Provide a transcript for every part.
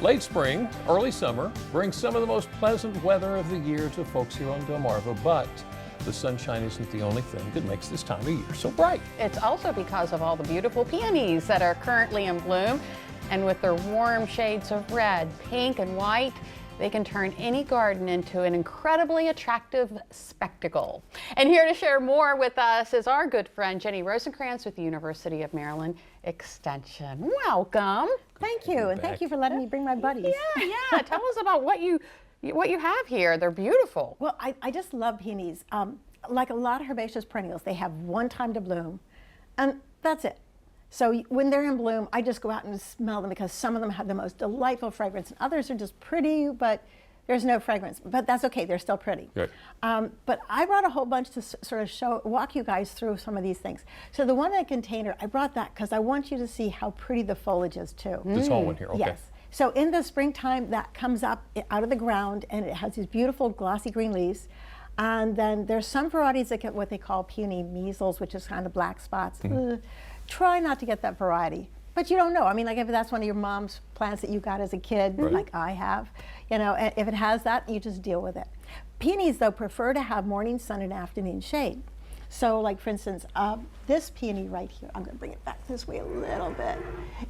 Late spring, early summer brings some of the most pleasant weather of the year to folks here on Delmarva, but the sunshine isn't the only thing that makes this time of year so bright. It's also because of all the beautiful peonies that are currently in bloom, and with their warm shades of red, pink, and white, they can turn any garden into an incredibly attractive spectacle. And here to share more with us is our good friend Ginny Rosenkranz with the University of Maryland Extension. Welcome. Thank you, and thank you for letting me bring my buddies. Yeah. Tell us about what you have here. They're beautiful. Well, I just love peonies. Like a lot of herbaceous perennials, they have one time to bloom, and that's it. So when they're in bloom, I just go out and smell them because some of them have the most delightful fragrance, and others are just pretty, but there's no fragrance. But that's okay, they're still pretty. Right. But I brought a whole bunch to sort of walk you guys through some of these things. So the one in a container, I brought that because I want you to see how pretty the foliage is too. This whole one here, okay. Yes. So in the springtime, that comes up out of the ground, and it has these beautiful glossy green leaves. And then there's some varieties that get what they call peony measles, which is kind of black spots. Try not to get that variety, but you don't know. I mean, like if that's one of your mom's plants that you got as a kid, like I have, you know, if it has that, you just deal with it. Peonies, though, prefer to have morning sun and afternoon shade. So, like for instance, this peony right here, I'm going to bring it back this way a little bit.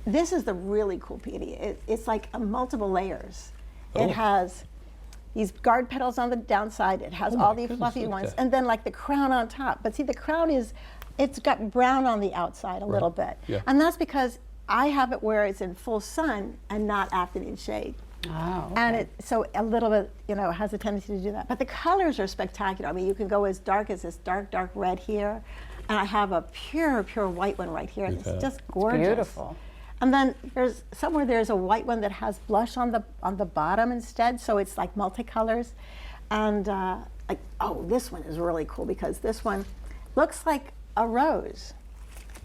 This is the really cool peony. It's like multiple layers. It has these guard petals on the downside. It has all these fluffy ones, and then like the crown on top. But see, the crown it's got brown on the outside a little bit. Yeah. And that's because I have it where it's in full sun and not afternoon shade. Oh, okay. And so a little bit, you know, has a tendency to do that. But the colors are spectacular. I mean, you can go as dark as this dark red here. And I have a pure white one right here. And it's just gorgeous. It's beautiful. And then there's a white one that has blush on the bottom instead. So it's like multicolors. And this one is really cool because this one looks like a rose.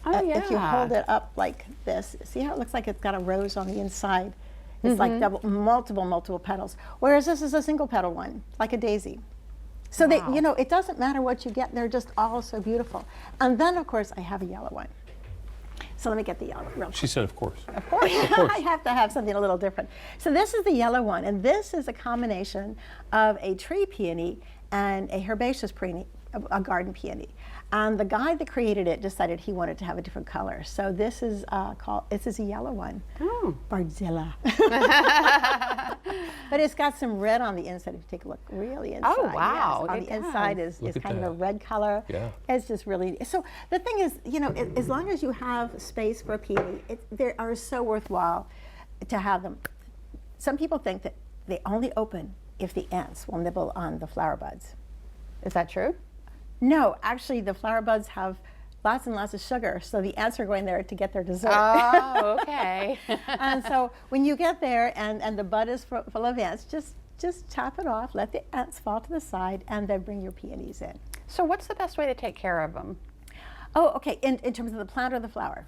Oh, yeah. If you hold it up like this, see how it looks like it's got a rose on the inside? It's like multiple petals. Whereas this is a single petal one, like a daisy. So they, you know, it doesn't matter what you get, they're just all so beautiful. And then of course I have a yellow one. So let me get the yellow real quick. She said, of course. Of course. I have to have something a little different. So this is the yellow one, and this is a combination of a tree peony and a herbaceous peony, a garden peony. And the guy that created it decided he wanted to have a different color. So this is this is a yellow one. Barzilla. But it's got some red on the inside if you take a look really inside. Oh, wow. Yes. On the inside is kind of a red color. Yeah. It's just really, so the thing is, you know, as long as you have space for a peony, they are so worthwhile to have them. Some people think that they only open if the ants will nibble on the flower buds. Is that true? No, actually the flower buds have lots and lots of sugar, so the ants are going there to get their dessert. Oh, okay. And so when you get there and the bud is full of ants, just chop it off, let the ants fall to the side, and then bring your peonies in. So what's the best way to take care of them? Oh, okay, in terms of the plant or the flower?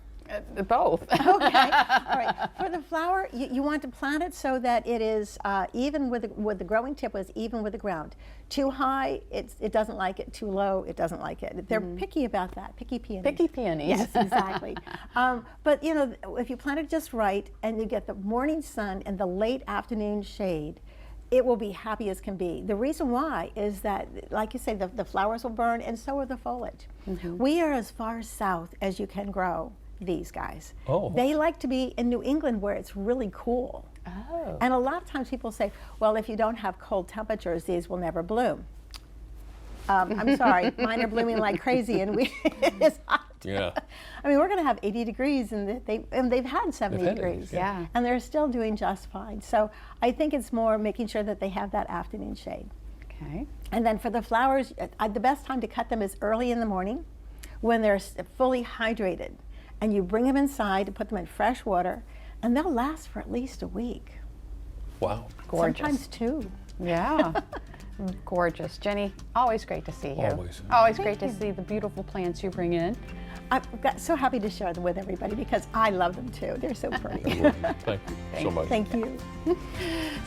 Both. Okay, all right. For the flower, you want to plant it so that it is even with the growing tip is even with the ground. Too high, it doesn't like it. Too low, it doesn't like it. They're picky about that. Picky peonies. Picky peonies. Yes, exactly. But you know, if you plant it just right and you get the morning sun and the late afternoon shade, it will be happy as can be. The reason why is that, like you say, the flowers will burn, and so are the foliage. We are as far south as you can grow these guys. Oh. They like to be in New England where it's really cool. Oh. And a lot of times people say, well, if you don't have cold temperatures, these will never bloom. I'm sorry, mine are blooming like crazy, and it's hot. Yeah. I mean, we're going to have 80 degrees, and they've had 70 degrees. Yeah. And they're still doing just fine. So I think it's more making sure that they have that afternoon shade. Okay. And then for the flowers, the best time to cut them is early in the morning when they're fully hydrated. And you bring them inside and put them in fresh water, and they'll last for at least a week. Wow. Gorgeous. Sometimes two. Yeah. Gorgeous. Jenny, always great to see you. Always. Always great to see the beautiful plants you bring in. I'm so happy to share them with everybody because I love them too. They're so pretty. Thank you so much. Thank you.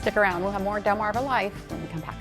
Stick around. We'll have more DelmarvaLife when we come back.